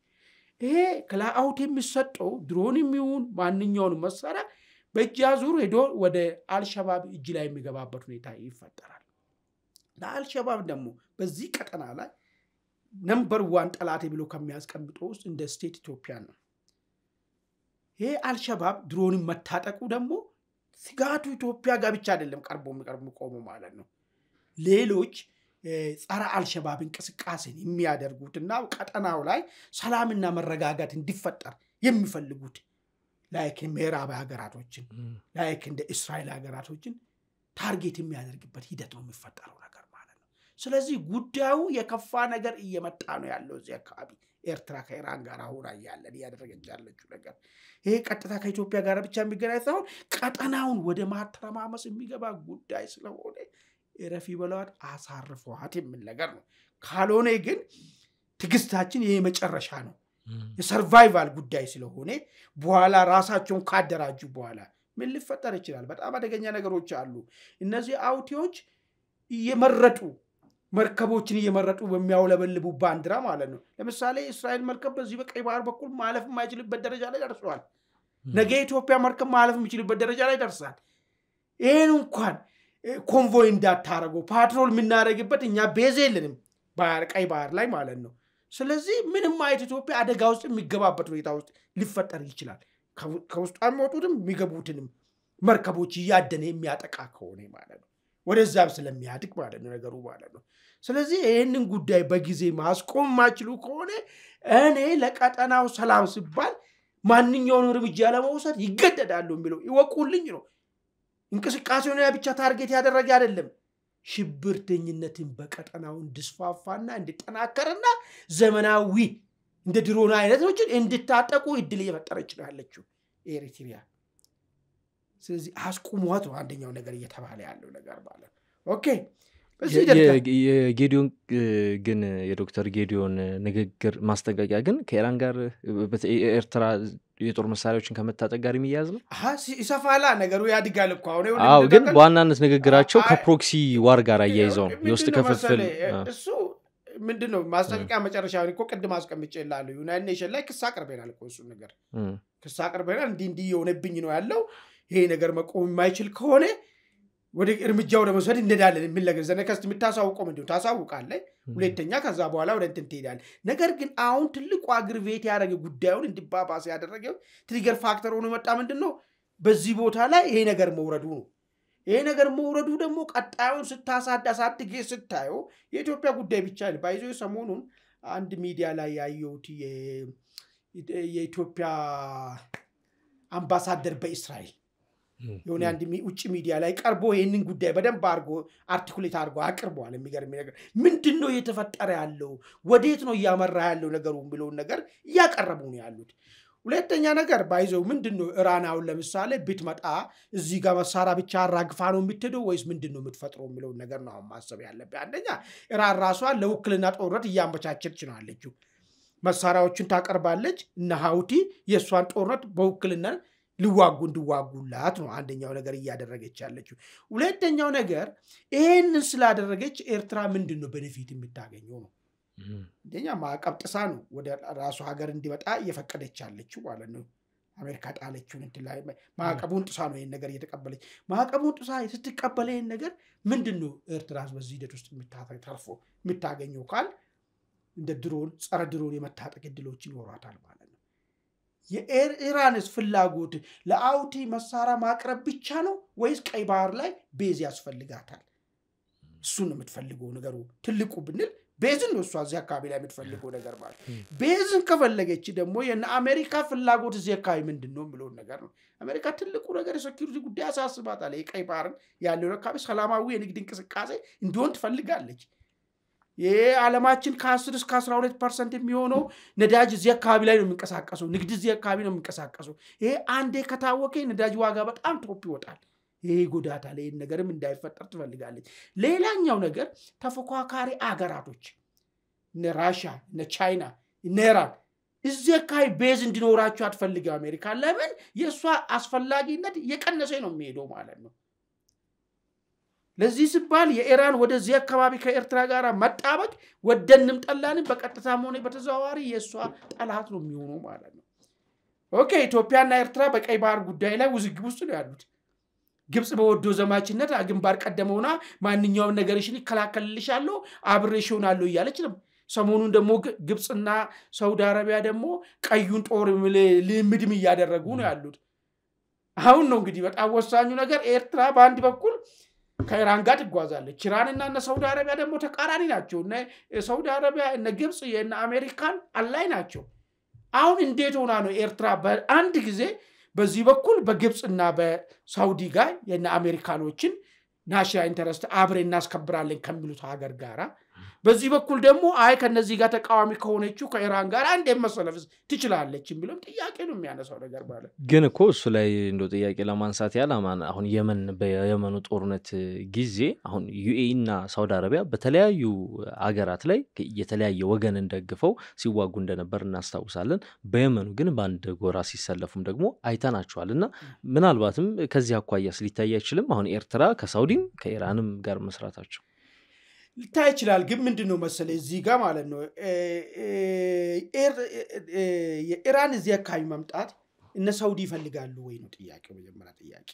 ይሄ ከላአውቲ የሚሰጠው ድሮንም ይሁን ማንኛውንም መሳሪያ በእጅ አዙር ሄዶ ወደ አልሸባብ እጅ ላይ የሚገባበት ሁኔታ ይፈጠራል። ለአልሸባብ ደግሞ በዚህ ቀጠና ላይ ነምበር 1 ጠላት ብሎ ከሚያስቀምጠው ውስጥ እንደ ስቴት ኢትዮጵያ ነው። ይሄ አልሸባብ ድሮንም መታጠቁ ደግሞ ስጋቱ ኢትዮጵያ ጋር ብቻ አይደለም ቀርቦ ቆሞ ማለት ነው። ሌሎች ጸረ አልሸባብ እንቅስቃሴን የሚያደርጉትና ቀጠናው ላይ ሰላምና መረጋጋት እንዲፈጠር የሚፈልጉት ላይክ ምዕራብ ሀገራቶችን ላይክ እንደ እስራኤል ሀገራቶችን ታርጌት የሚያደርግበት ሂደት ነው የሚፈጠረው ነገር ማለት ነው። ስለዚህ ጉዳዩ የከፋ ነገር እየመጣ ነው ያለው እዚህ አካባቢ ኤርትራ ከኢራን ጋር አሁን ያደረገች ያለችው ነገር ይሄ ቀጥታ ከኢትዮጵያ ጋር ብቻ የሚገናኝ ሳይሆን ቀጠናውን ወደ ማተረማመስ የሚገባ ጉዳይ ስለሆነ ረፊ በሏት አሳርፈዋት የሚል ነገር ነው። ካልሆነ ግን ትግስታችን ይሄ መጨረሻ ነው። የሰርቫይቫል ጉዳይ ስለሆነ በኋላ ራሳቸውን ካደራጁ በኋላ ምን ሊፈጠር ይችላል? በጣም አደገኛ ነገሮች አሉ። እነዚህ አውቲዎች እየመረጡ መርከቦችን እየመረጡ በሚያውለበልቡ ባንዲራ ማለት ነው። ለምሳሌ እስራኤል መርከብ በዚህ በቀይ ባህር በኩል ማለፍ የማይችልበት ደረጃ ላይ ደርሷል። ነገ ኢትዮጵያ መርከብ ማለፍ የሚችልበት ደረጃ ላይ ደርሷል። ይሄን እንኳን ኮንቮይ እንዳታረጉ ፓትሮል የምናደርግበት እኛ ቤዝ የለንም ቀይ ባህር ላይ ማለት ነው። ስለዚህ ምንም አይነት ኢትዮጵያ አደጋ ውስጥ የሚገባበት ሁኔታ ውስጥ ሊፈጠር ይችላል። ከውስጥ የሚወጡትም የሚገቡትንም መርከቦች ያደነ የሚያጠቃ ከሆነ ማለት ነው። ወደዛም ስለሚያድግ ማለት ነው ነገሩ ማለት ነው ስለዚህ ይሄንን ጉዳይ በጊዜ ማስቆም ማችሉ ከሆነ እኔ ለቀጠናው ሰላም ሲባል ማንኛውንም እርምጃ ለመውሰድ ይገደዳሉ የሚለው ይወቁልኝ ነው እንቅስቃሴውን ብቻ ታርጌት ያደረገ አይደለም ሽብርተኝነትን በቀጠናው እንድስፋፋና እንድጠናከርና ዘመናዊ እንደ ድሮና አይነቶችን እንድታጠቁ እድል እየፈጠረች ነው ያለችው ኤሪትሪያ ስለዚህ አስቁሟት ነው አንደኛው ነገር እየተባለ ያለው ነገር ማለት ኦኬ የጌዲዮን ግን የዶክተር ጌዲዮን ንግግር ማስጠንቀቂያ ግን ከኢራን ጋር ኤርትራ የጦር መሳሪያዎችን ከመታጠቅ ጋር የሚያዝ ነው ይሰፋላ ነገሩ ያድጋል እኮ አዎ ግን በዋናነት ንግግራቸው ከፕሮክሲ ዋር ጋር አያይዘው የውስጥ ክፍፍል እሱ ምንድነው ማስጠንቀቂያ መጨረሻው እኮ ቅድም አስቀምጬልሃለሁ ዩናይትድ ኔሽን ላይ ክስ አቅርበናል እኮ እሱ ነገር ክስ አቅርበናል እንዲህ የሆነብኝ ነው ያለው ይሄ ነገር መቆም የማይችል ከሆነ ወደ እርምጃው ለመውሰድ እንደዳለን ምን ነገር ዘነከስት የምታሳውቀው ምንድነው ታሳውቃለህ ሁለተኛ ከዛ በኋላ ወደ እንትን ትሄዳለህ ነገር ግን አሁን ትልቁ አግሪቬት ያደረገ ጉዳዩን እንዲባባስ ያደረገው ትሪገር ፋክተር ሆኖ መጣ ምንድነው በዚህ ቦታ ላይ ይሄ ነገር መውረዱ ነው ይሄ ነገር መውረዱ ደግሞ ቀጣዩን ስታሳድግ ስታዩ የኢትዮጵያ ጉዳይ ብቻ ባይዞ ሰሞኑን አንድ ሚዲያ ላይ ያየሁት የኢትዮጵያ አምባሳደር በእስራኤል የሆነ አንድ ውጭ ሚዲያ ላይ ቀርቦ ይሄንን ጉዳይ በደንብ አርጎ አርቲኩሌት አርጎ አቅርቧል የሚገርም ነገር ምንድነው እየተፈጠረ ያለው ወዴት ነው ያመራ ያለው ነገሩ ብለው ነገር ያቀርቡ ነው ያሉት ሁለተኛ ነገር ባይዘው ምንድነው ኢራናው ለምሳሌ ብትመጣ እዚህ ጋር መሳሪያ ብቻ አራግፋ ነው የምትሄደው ወይስ ምንድነው የምትፈጥረው የሚለው ነገር ነው ማሰብ ያለበት አንደኛ ኢራን ራሷ ለውክልና ጦርነት ያመቻቸች ነው አለችው መሳሪያዎችን ታቀርባለች እና ሃውቲ የሷን ጦርነት በውክልና እንዲዋጉላት ነው አንደኛው ነገር እያደረገች ያለችው ሁለተኛው ነገር ይሄንን ስላደረገች ኤርትራ ምንድነው ቤኔፊት የምታገኘው ነው እንደኛ ማዕቀብ ጥሳ ነው ወደ ራሱ ሀገር እንዲመጣ እየፈቀደች ያለችው ማለት ነው አሜሪካ ጣለችው እንትላይ ማዕቀቡን ጥሳ ነው ይሄን ነገር እየተቀበለች ማዕቀቡን ጥሳ ስትቀበል ይሄን ነገር ምንድነው ኤርትራ በዚህ ሂደት ውስጥ የምታተርፎ የምታገኘው ካል እንደ ድሮን ጸረ ድሮን የመታጠቅ እድሎች ይኖራታል ማለት ነው የኢራንስ ፍላጎት ለአውቲ መሳሪያ ማቅረብ ብቻ ነው ወይስ ቀይ ባህር ላይ ቤዝ ያስፈልጋታል እሱን ነው የምትፈልገው ነገሩ ትልቁ ብንል ቤዝን ነው እሷ እዚህ አካባቢ ላይ የምትፈልገው ነገር ማለት ቤዝን ከፈለገች ደግሞ የና አሜሪካ ፍላጎት እዚህ አካባቢ ምንድነው ብለው ነገር ነው አሜሪካ ትልቁ ነገር የሴኩሪቲ ጉዳይ አሳስባታል የቀይ ባህርን ያለው አካባቢ ሰላማዊ የንግድ እንቅስቃሴ እንዲሆን ትፈልጋለች የዓለማችን ከ10 እስከ 12% የሚሆነው ነዳጅ እዚህ አካባቢ ላይ ነው የሚንቀሳቀሰው ንግድ እዚህ አካባቢ ነው የሚንቀሳቀሰው ይሄ አንዴ ከታወቀ ነዳጅ ዋጋ በጣም ቶፕ ይወጣል ይሄ ጎዳታ ላይ ነገርም እንዳይፈጠር ትፈልጋለች ሌላኛው ነገር ተፎካካሪ አገራቶች እነ ራሺያ እነ ቻይና እነ ኢራን እዚህ አካባቢ ቤዝ እንዲኖራቸው አትፈልግም አሜሪካ ለምን የሷ አስፈላጊነት የቀነሰ ነው የሚሄደው ማለት ነው ለዚህ ሲባል የኢራን ወደዚህ አካባቢ ከኤርትራ ጋር መጣበቅ ወደንም ጠላንም በቀጥታም ሆነ በተዘዋዋሪ የሷ ጠላት ነው የሚሆነው ማለት ነው ኦኬ ኢትዮጵያና ኤርትራ በቀይ ባህር ጉዳይ ላይ ውዝግብ ውስጥ ነው ያሉት ግብጽ በወዶ ዘማችነት ግንባር ቀደመውና ማንኛውም ነገርሽን ይከላከልልሻለሁ አብሬሽውናለሁ እያለች ነው ሰሞኑን ደግሞ ግብጽና ሳውዲ አረቢያ ደግሞ ቀዩን ጦር ልምድም እያደረጉ ነው ያሉት አሁን ነው እንግዲህ በጣም ወሳኙ ነገር ኤርትራ በአንድ በኩል ከኢራን ጋር ትጓዛለች ኢራንና ሳውዲ አረቢያ ደግሞ ተቃራኒ ናቸው እና ሳውዲ አረቢያ እና ግብጽ እና አሜሪካን አላይ ናቸው አሁን እንዴት ሆና ነው ኤርትራ በአንድ ጊዜ በዚህ በኩል በግብጽና በሳውዲ ጋር የና አሜሪካኖችን ናሽናል ኢንተረስት አብረን እናስከብራለን ከሚሉት ሀገር ጋራ በዚህ በኩል ደግሞ አይ ከነዚህ ጋር ተቃዋሚ ከሆነችው ከኢራን ጋር አንድ መሰለፍ ትችላለች የሚለው ጥያቄ ነው የሚያነሳው ነገር ባለ ግን እኮ እሱ ላይ እንደው ጥያቄ ለማንሳት ያላማን አሁን የመኑ ጦርነት ጊዜ አሁን ዩኤኢ እና ሳውዲ አረቢያ በተለያዩ ሀገራት ላይ የተለያየ ወገን እንደግፈው ሲዋጉ እንደነበር እናስታውሳለን በየመኑ ግን በአንድ ጎራ ሲሰለፉም ደግሞ አይተናቸዋልና ምናልባትም ከዚህ አኳያስ ሊታይ አይችልም አሁን ኤርትራ ከሳውዲም ከኢራንም ጋር መስራታቸው ሊታይ ይችላል ግን ምንድነው መሰለኝ እዚህ ጋር ማለት ነው የኢራን እዚህ አካባቢ መምጣት እነ ሳውዲ ይፈልጋሉ ወይ ነው ጥያቄው መጀመሪያ ጥያቄ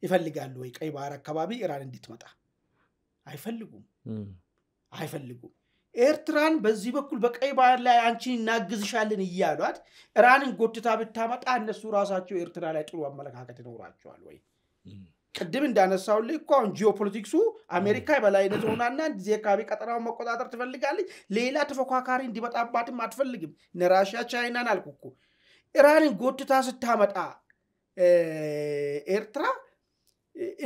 ይፈልጋሉ ወይ ቀይ ባህር አካባቢ ኢራን እንድትመጣ አይፈልጉም ኤርትራን በዚህ በኩል በቀይ ባህር ላይ አንቺ እናግዝሻለን ይያሏት ኢራንን ጎትታ ብታመጣ እነሱ ራሳቸው ኤርትራ ላይ ጥሩ አመለካከት ይኖራቸዋል ወይ ቅድም እንዳነሳውልህ እኮ አሁን ጂኦፖለቲክሱ አሜሪካ የበላይነት ሆናና እዚህ አካባቢ ቀጠናውን መቆጣጠር ትፈልጋለች ሌላ ተፎካካሪ እንዲመጣባትም አትፈልግም ነራሺያ ቻይናን አልኩ እኮ ኢራንን ጎትታ ስታመጣ ኤርትራ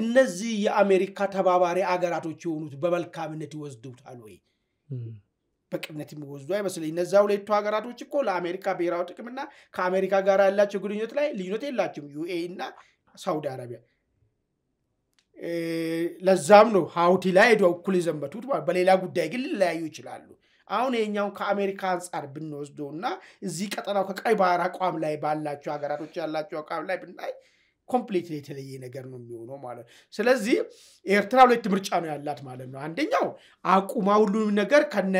እነዚህ የአሜሪካ ተባባሪ አገራቶች የሆኑት በመልካምነት ይወስዱታል ወይ በቅንነት የሚወስዱ አይመስልኝ እነዛ ሁለቱ ሀገራቶች እኮ ለአሜሪካ ብሔራዊ ጥቅምና ከአሜሪካ ጋር ያላቸው ግንኙነት ላይ ልዩነት የላቸውም ዩኤኢ እና ሳውዲ አረቢያ ለዛም ነው ሃውቲ ላይ ሄደው እኩል የዘመቱት በሌላ ጉዳይ ግን ሊለያዩ ይችላሉ አሁን የኛው ከአሜሪካ አንፃር ብንወስደውና እዚህ ቀጠናው ከቀይ ባህር አቋም ላይ ባላቸው ሀገራቶች ያላቸው አቋም ላይ ብናይ ኮምፕሊትሊ የተለየ ነገር ነው የሚሆነው ማለት ስለዚህ ኤርትራ ሁለት ምርጫ ነው ያላት ማለት ነው አንደኛው አቁማ ሁሉንም ነገር ከነ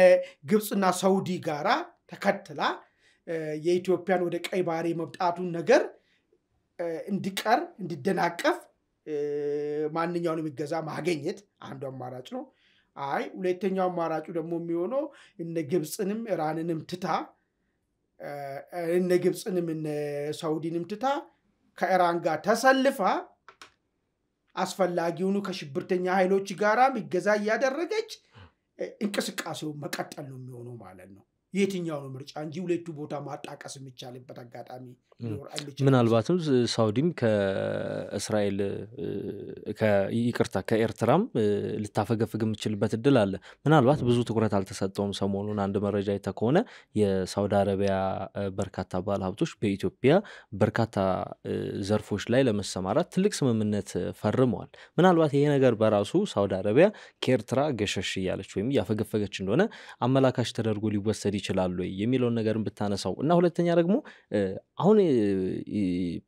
ግብጽና ሳውዲ ጋራ ተከትላ የኢትዮጵያን ወደ ቀይ ባህር መብጣቱን ነገር እንዲቀር እንዲደናቀፍ ማንኛውንም ይገዛ ማግኘት አንዱ አማራጭ ነው አይ ሁለተኛው አማራጩ ደግሞ የሚሆነው እነ ግብጽንም ኢራንንም ትታ እነ ግብጽንም እነ ሳውዲንም ትታ ከኢራን ጋር ተሰልፋ አስፈላጊውን ከሽብርተኛ ኃይሎች ጋራ ይገዛ ያደረገች እንቅስቃሴው መቀጠል ነው የሚሆነው ማለት ነው የትኛው ነው ምርጫ እንጂ ሁለቱ ቦታ ማጣቀስ የሚቻልበት አጋጣሚ ይኖር አይችልም ምናልባትም ሳውዲም ከእስራኤል ከኤርትራም ልታፈገፍግ የምትችልበት እድል አለ ምናልባት ብዙ ትኩረት አልተሰጠውም ሰሞኑን አንድ መረጃ የተከሆነ የሳውዲ አረቢያ በርካታ ባለሀብቶች በኢትዮጵያ በርካታ ዘርፎች ላይ ለመሰማራት ትልቅ ስምምነት ፈርመዋል ምናልባት ይሄ ነገር በራሱ ሳውዲ አረቢያ ከኤርትራ ገሸሽ ያለች ወይም ያፈገፈገች እንደሆነ አመላካሽ ተደርጎ ሊወሰድ ይችላል ወይ የሚለውን ነገር ብታነሳው እና ሁለተኛ ደግሞ አሁን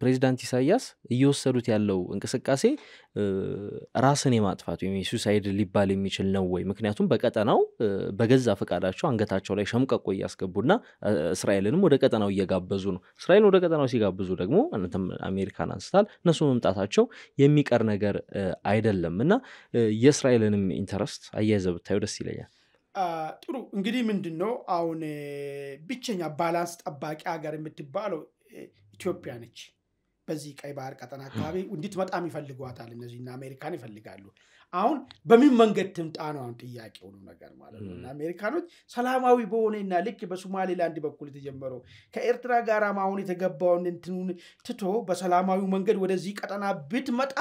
ፕሬዝዳንት ኢሳያስ እየወሰዱት ያለው እንቅስቃሴ ራስን የማጥፋት ወይም ሱሳይድ ሊባል የሚችል ነው ወይ ምክንያቱም በቀጠናው በገዛ ፈቃዳቸው አንገታቸው ላይ ሸምቀቆ ያስገቡና እስራኤልንም ወደ ቀጠናው እየጋበዙ ነው እስራኤልን ወደ ቀጠናው ሲጋብዙ ደግሞ አሜሪካን አንስታል እነሱ መምጣታቸው የሚቀር ነገር አይደለምና የእስራኤልንም ኢንተረስት አያይዘው ብታዩ ደስ ይለኛል ጥሩ እንግዲህ ምንድነው አሁን ብቸኛ ባላንስ ጠባቂ ሀገር የምትባለው ኢትዮጵያ ነች በዚህ ቀይ ባህር ቀጠና አካባቢ እንድትመጣም ይፈልጓታል እነዚህና አሜሪካን ይፈልጋሉ አሁን በምን መንገድ ትምጣ ነው አሁን ጥያቄው ነው ነገር ማለት ነው እና አሜሪካኖች ሰላማዊ በሆነና ልክ በሶማሌላንድ በኩል የተጀመረው ከኤርትራ ጋር ማሁን የተገባውን እንትኑን ትቶ በሰላማዊ መንገድ ወደዚህ ቀጠና ብትመጣ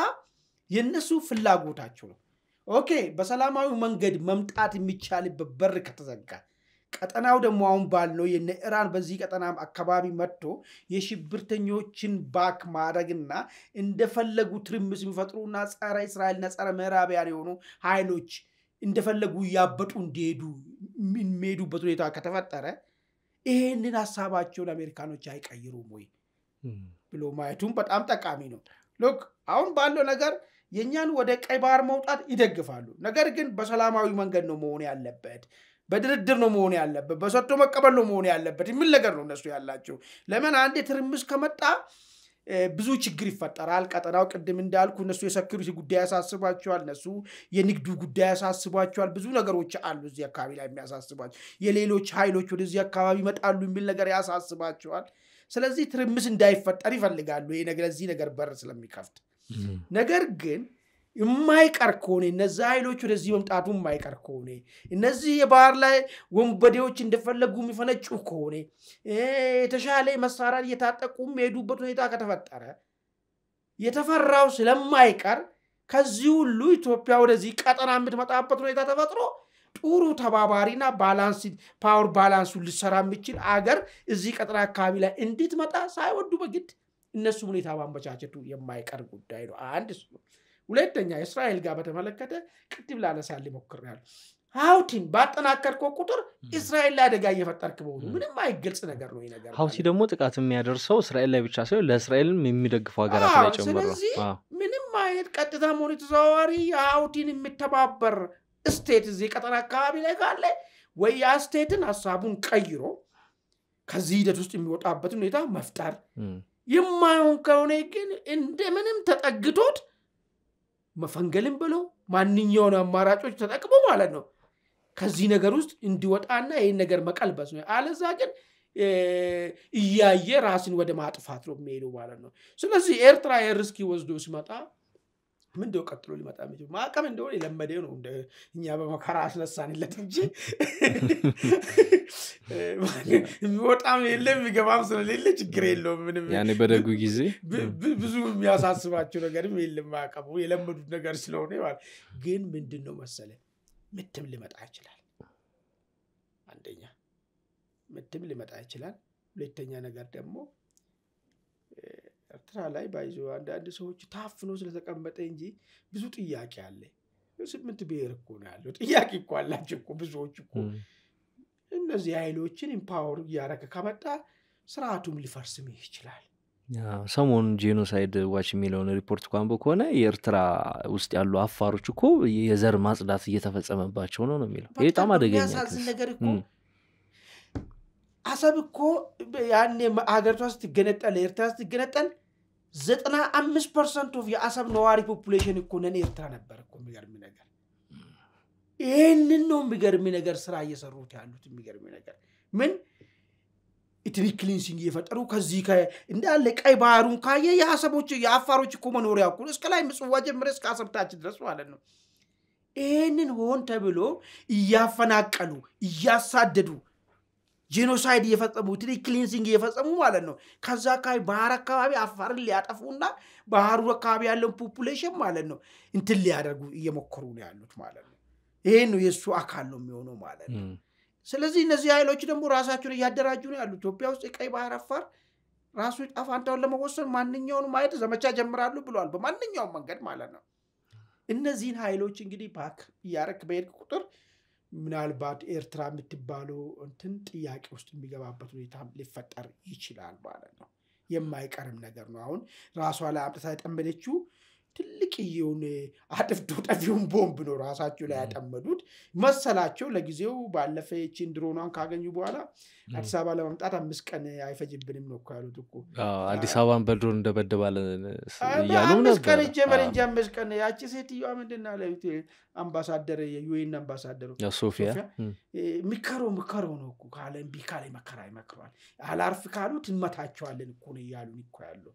የነሱ ፍላጎታቸው ነው ኦኬ በሰላማዊ መንገድ መምጣት የሚቻልበት በር ከተዘጋ ቀጠናው ደግሞ አሁን ባለው የኢራን በዚህ ቀጠና አካባቢ መጥቶ የሽብርተኞችን ባክ ማድረግና እንደፈለጉ ትርምስ የሚፈጥሩና ጸረ እስራኤልና ጸረ ምዕራባውያን የሆኑ ኃይሎች እንደፈለጉ ያበጡ እንዲሄዱ የሚሄዱበት ሁኔታ ከተፈጠረ ይሄንን ሐሳባቸውን አሜሪካኖች አይቀይሩም ወይ ብሎ ማየቱም በጣም ጠቃሚ ነው ሎክ አሁን ባለው ነገር የኛን ወደ ቀይ ባህር መውጣት ይደግፋሉ ነገር ግን በሰላማዊ መንገድ ነው መሆን ያለበት በድርድር ነው መሆን ያለበት በሰጥቶ መቀበል ነው መሆን ያለበት ምን ነገር ነው እነሱ ያላቸው ለምን አንድ ትርምስ ከመጣ ብዙ ችግር ይፈጠራል ቀጠናው ቅድም እንዳልኩ እነሱ የሰክሪቲ ጉዳይ ያሳስባቸዋል እነሱ የንግዱ ጉዳይ ያሳስባቸዋል ብዙ ነገሮች አሉ እዚህ አካባቢ ላይ የሚያሳስባቸው የሌሎች ኃይሎች ወደዚህ አካባቢ መጣሉ የሚል ነገር ያሳስባቸዋል ስለዚህ ትርምስ እንዳይፈጠር ይፈልጋሉ ይሄ ነገር እዚህ ነገር በር ስለሚከፍት ነገር ግን የማይቀር ከሆነ እነዛ ኃይሎች ወደዚህ መምጣቱ የማይቀር ከሆነ እነዚህ የባህር ላይ ወንበዴዎች እንደፈለጉ የሚፈነጩ ከሆነ የተሻለ መሳሪያ እየታጠቁ የሚሄዱበት ሁኔታ ከተፈጠረ የተፈራው ስለማይቀር ከዚህ ሁሉ ኢትዮጵያ ወደዚህ ቀጠና የምትመጣበት ሁኔታ ተፈጥሮ ጥሩ ተባባሪና ባላንስ ፓወር ባላንሱን ሊሰራ የሚችል አገር እዚህ ቀጠና አካባቢ ላይ እንድትመጣ ሳይወዱ በግድ እነሱ ሁኔታ ማመቻቸቱ የማይቀር ጉዳይ ነው አንድ እሱ ሁለተኛ እስራኤል ጋር በተመለከተ ቅድም ላነሳል ሞክራለሁ ሃውቲን ባጠናከርከው ቁጥር እስራኤል ላይ አደጋ እየፈጠርክ በሆኑ ምንም አይገልጽ ነገር ነው ይነገር ሃውቲ ደግሞ ጥቃት የሚያደርሰው እስራኤል ላይ ብቻ ሳይሆን ለእስራኤልም የሚደግፈው ሀገራት ላይ ጨምሮ ስለዚህ ምንም አይነት ቀጥታ ሆነ ተዛዋሪ ሃውቲን የሚተባበር ስቴት እዚህ ቀጠና አካባቢ ላይ ካለ ወይ ያ ስቴትን ሐሳቡን ቀይሮ ከዚህ ሂደት ውስጥ የሚወጣበት ሁኔታ መፍጠር የማይሆን ከሆነ ግን እንደምንም ተጠግቶት መፈንገልም ብሎ ማንኛውንም አማራጮች ተጠቅሞ ማለት ነው ከዚህ ነገር ውስጥ እንዲወጣና ይሄን ነገር መቀልበስ ነው አለዛ ግን እያየ ራስን ወደ ማጥፋት ነው የሚሄደው ማለት ነው ስለዚህ ኤርትራ የርስኪ ወስዶ ሲመጣ ምንድነው ቀጥሎ ሊመጣ የሚችለው? ማዕቀብ እንደሆነ የለመደው ነው እኛ በመከራ አስነሳንለት እንጂ የሚወጣም የለም የሚገባም ስለሌለ ችግር የለውም። ምንም ያኔ በደጉ ጊዜ ብዙ የሚያሳስባቸው ነገርም የለም። ማዕቀቡ የለመዱት ነገር ስለሆነ ማለት ግን ምንድነው መሰለ ምትም ሊመጣ ይችላል። አንደኛ ምትም ሊመጣ ይችላል። ሁለተኛ ነገር ደግሞ ኤርትራ ላይ ባይዞ አንዳንድ ሰዎች ታፍኖ ስለተቀመጠ እንጂ ብዙ ጥያቄ አለ። 8 ብሔር እኮ ነው ያለው። ጥያቄ እኮ አላቸው እኮ ብዙዎች እኮ እነዚህ ኃይሎችን ኢምፓወር እያደረገ ከመጣ ስርዓቱም ሊፈርስም ይችላል። ሰሞኑን ጄኖሳይድ ዋች የሚለውን ሪፖርት እንኳን በሆነ የኤርትራ ውስጥ ያሉ አፋሮች እኮ የዘር ማጽዳት እየተፈጸመባቸው ነው የሚለው። ይሄ በጣም አደገኛ ነገር እኮ አሰብ እኮ ያኔ ሀገሪቷ ስትገነጠል ኤርትራ ስትገነጠል 95% የአሰብ ነዋሪ ፖፑሌሽን እኮ ነን ኤርትራ ነበር እኮ። የሚገርም ነገር ይሄንን ነው የሚገርም ነገር ስራ እየሰሩት ያሉት። የሚገርም ነገር ምን ኢትኒክ ክሊንሲንግ እየፈጠሩ ከዚህ እንዳለ ቀይ ባህሩን ካየ የአሰቦች የአፋሮች እኮ መኖሪያ እኮ እስከ ላይ ምጽዋ ጀምሮ እስከ አሰብ ታች ድረስ ማለት ነው። ይሄንን ሆን ተብሎ እያፈናቀሉ እያሳደዱ ጄኖሳይድ እየፈጸሙ ኢትኒክ ክሊንሲንግ እየፈጸሙ ማለት ነው። ከዛ ባህር አካባቢ አፋርን ሊያጠፉና ባህሩ አካባቢ ያለው ፖፑሌሽን ማለት ነው እንትን ሊያደርጉ እየሞከሩ ነው ያሉት ማለት ነው። ይሄ ነው የሱ አካል ነው የሚሆነው ማለት ነው። ስለዚህ እነዚህ ኃይሎች ደግሞ ራሳቸውን እያደራጁ ነው ያሉት። ኢትዮጵያ ውስጥ የቀይ ባህር አፋር ራሱ ጣፋንታውን ለመወሰን ማንኛውንም ማየት ዘመቻ ጀምራሉ ብለዋል። በማንኛውም መንገድ ማለት ነው። እነዚህን ኃይሎች እንግዲህ ባክ ያረክ በሄድ ቁጥር ምናልባት ኤርትራ የምትባለው እንትን ጥያቄ ውስጥ የሚገባበት ሁኔታ ሊፈጠር ይችላል ማለት ነው። የማይቀርም ነገር ነው። አሁን ራሷ ላይ አምጥታ ያጠመደችው ትልቅ ይሁን አጥፍቶ ጠፊውን ቦምብ ነው ራሳቸው ላይ ያጠመዱት መሰላቸው። ለጊዜው ባለፈ እቺን ድሮኗን ካገኙ በኋላ አዲስ አበባ ለማምጣት 5 ቀን አይፈጅብንም ነው ያሉት እኮ። አዲስ አበባን በድሮን እንደበደባለ ያሉ ነበር። 5 ቀን ጀመረንጂ 5 ቀን ያቺ ሴትዮዋ ምንድነው ለዩቲ አምባሳደር የዩኤን አምባሳደር ሶፊያ ምከሮ ነው እኮ ካለ እምቢ ካለ መከራ ይመክሯል። አላርፍ ካሉት እንመታቸዋለን እኮ ነው ያሉን እኮ ያለው።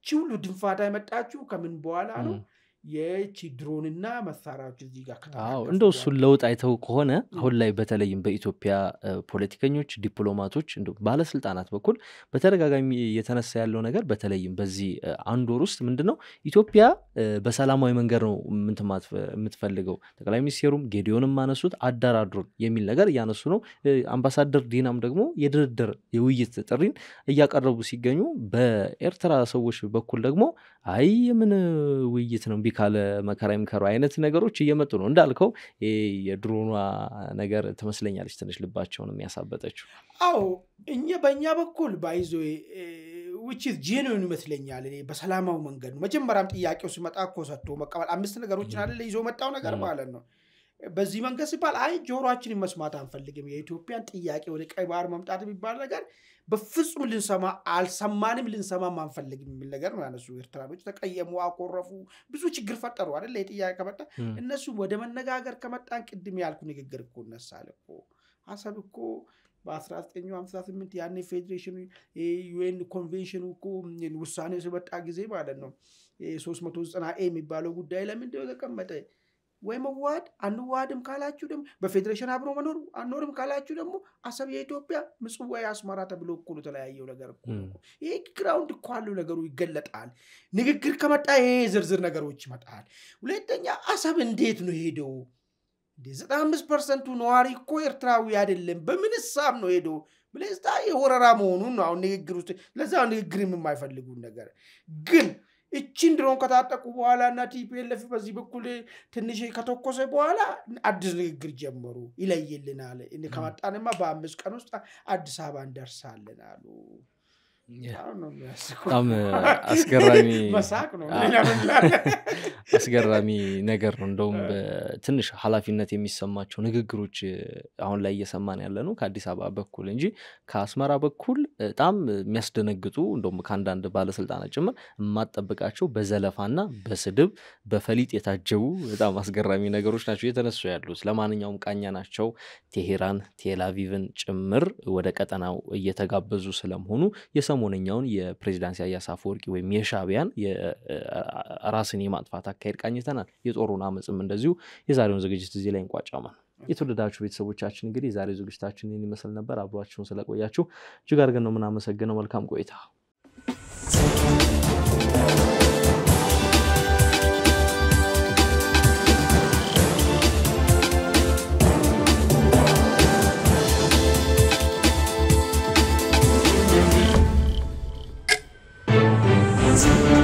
ቺውሉ ድንፋታ የመጣችሁ ከምን በኋላ ነው የቺ ድሮንና መሳሪያዎች እዚህ ጋር ከተማው እንደው እሱ ለውጥ አይተው ከሆነ አሁን ላይ በተለይም በኢትዮጵያ ፖለቲከኞች ዲፕሎማቶች እንደው ባለስልጣናት በኩል በተደጋጋሚ የተነሳ ያለው ነገር በተለይም በዚህ አንድ ወር ውስጥ ምንድነው ኢትዮጵያ በሰላማዊ መንገድ ነው የምትፈልገው። ጠቅላይ ሚኒስትሩም ጌዲዮንም ማነሱት አዳራድሩን የሚል ነገር ያነሱ ነው። አምባሳደር ዲናም ደግሞ የድርድር የውይይት ጥሪን እያቀረቡ ሲገኙ በኤርትራ ሰዎች በኩል ደግሞ አይ ምን ውይይት ነው ቢካለ መከራ ይምከሩ አይነት ነገሮች እየመጡ ነው። እንዳልከው የድሮኗ ነገር ተመስለኛለች ትንሽ ልባቸውን የሚያሳበጠችው። አዎ በእኛ በኩል ባይዞ which is genuine ይመስለኛል። እኔ በሰላማው መንገድ መጀመሪያም ጥያቄው ሲመጣ እኮ ሰጥቶ መቀበል 5 ነገሮችን አይደል ይዞ መጣው ነገር ማለት ነው። በዚህ መንገድ ሲባል አይ ጆሮአችንን መስማት አንፈልግም የኢትዮጵያን ጥያቄ ወደ ቀይ ባህር መምጣት የሚባል ነገር በፍጹም ልንሰማ አልሰማንም ልንሰማም አንፈልግም የሚል ነገር ነው ያነሱ። ኤርትራኖች ተቀየሙ አቆረፉ ብዙ ችግር ፈጠሩ አይደል ለጥያቄ ከመጣ እነሱ ወደ መነጋገር ከመጣን ቅድም ያልኩ ንግግር እኮ ነሳለ እኮ አሰብ እኮ በ1958 ያኔ ፌዴሬሽን ዩኤን ኮንቬንሽን እኮ ውሳኔ ሲወጣ ጊዜ ማለት ነው 390 የሚባለው ጉዳይ ለምን ተቀመጠ? ወይ መዋድ አንዋድም ካላችሁ ደግሞ በፌዴሬሽን አብሮ መኖር አንኖርም ካላችሁ ደግሞ አሰብ የኢትዮጵያ ምጽዋ ያስመራ ተብሎ እኮ ነው ተለያየው ነገር እኮ ይሄ ግራውንድ እኮ አለው ነገሩ ይገለጣል። ንግግር ከመጣ ይሄ ዝርዝር ነገሮች ይመጣል። ሁለተኛ አሰብ እንዴት ነው ሄደው 95% ነዋሪ እኮ ኤርትራዊ አይደለም በምን ሐሳብ ነው ሄደው ብለስታ የወረራ መሆኑን ነው አሁን ንግግር ውስጥ ለዛው ንግግርም የማይፈልጉ ነገር ግን እቺን ድሮን ከታጠቁ በኋላና ቲፒኤልኤፍ በዚህ በኩል ትንሽ ከተኮሰ በኋላ አዲስ ንግግር ጀመሩ። ይለይልናል እኔ ከመጣንማ በ5 ቀን ውስጥ አዲስ አበባ እንደርሳለን አሉ። በጣም አስገራሚ መሳቅ ነው አስገራሚ ነገር ነው። እንደውም ትንሽ ኃላፊነት የሚሰማቸው ንግግሮች አሁን ላይ እየሰማን ያለነው ከአዲስ አበባ በኩል እንጂ ከአስመራ በኩል በጣም የሚያስደነግጡ እንደውም ከአንዳንድ ባለስልጣናት ጭምር የማጠብቃቸው በዘለፋና በስድብ በፈሊጥ የታጀቡ በጣም አስገራሚ ነገሮች ናቸው የተነሱ ያሉት። ለማንኛውም ቃኛ ናቸው ቴሄራን ቴል አቪቭን ጭምር ወደ ቀጠናው እየተጋበዙ ስለመሆኑ ሰሞነኛውን የፕሬዝዳንት ኢሳያስ አፈወርቂ ወይም የሻዕቢያን ራስን የማጥፋት አካሄድ ቃኝተናል። የጦሩን አመጽም እንደዚሁ የዛሬውን ዝግጅት እዚህ ላይ እንቋጫለን። የተወደዳችሁ ቤተሰቦቻችን እንግዲህ የዛሬው ዝግጅታችን ይህን ይመስል ነበር። አብራችሁን ስለቆያችሁ እጅግ አድርገን ነው የምናመሰግነው። መልካም ቆይታ። Thank you.